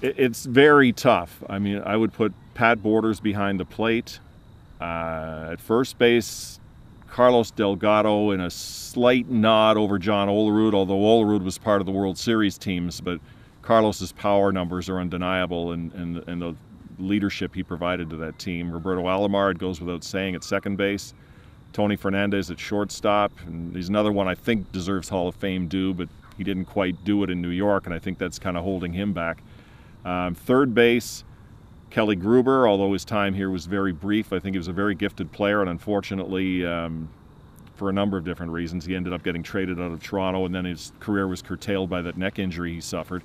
It's very tough. I mean, I would put Pat Borders behind the plate. At first base, Carlos Delgado in a slight nod over John Olerud, although Olerud was part of the World Series teams, but Carlos's power numbers are undeniable and the leadership he provided to that team. Roberto Alomar, it goes without saying, at second base. Tony Fernandez at shortstop, and he's another one I think deserves Hall of Fame due, but he didn't quite do it in New York, and I think that's kind of holding him back. Third base, Kelly Gruber, although his time here was very brief. I think he was a very gifted player, and unfortunately, for a number of different reasons, he ended up getting traded out of Toronto, and then his career was curtailed by that neck injury he suffered.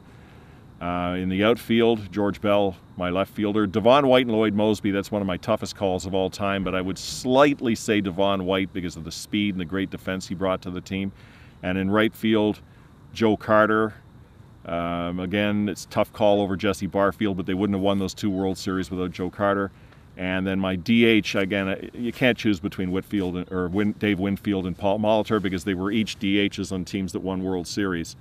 In the outfield, George Bell, my left fielder. Devon White and Lloyd Moseby, that's one of my toughest calls of all time, but I would slightly say Devon White because of the speed and the great defense he brought to the team. And in right field, Joe Carter. Again, it's a tough call over Jesse Barfield, but they wouldn't have won those 2 World Series without Joe Carter. And then my DH, again, you can't choose between Dave Winfield and Paul Molitor because they were each DHs on teams that won World Series.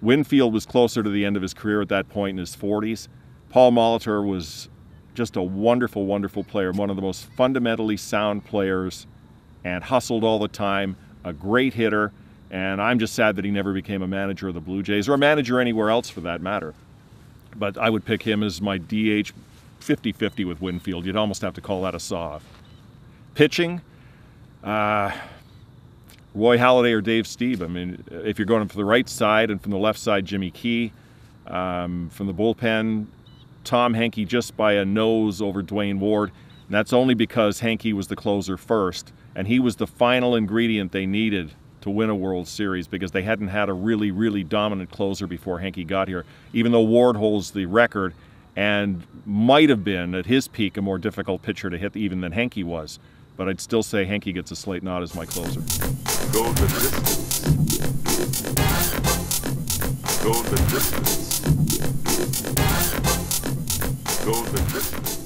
Winfield was closer to the end of his career at that point in his 40s. Paul Molitor was just a wonderful, wonderful player, one of the most fundamentally sound players, and hustled all the time, a great hitter, and I'm just sad that he never became a manager of the Blue Jays, or a manager anywhere else for that matter. But I would pick him as my DH, 50-50 with Winfield. You'd almost have to call that a saw-off. Pitching, Roy Halladay or Dave Stieb. I mean, if you're going from the right side, and from the left side, Jimmy Key. From the bullpen, Tom Henke just by a nose over Dwayne Ward. And that's only because Henke was the closer first, and he was the final ingredient they needed to win a World Series because they hadn't had a really, really dominant closer before Henke got here, even though Ward holds the record and might have been, at his peak, a more difficult pitcher to hit even than Henke was. But I'd still say Henke gets a slate nod as my closer. Go the distance. Go the distance. Go the distance.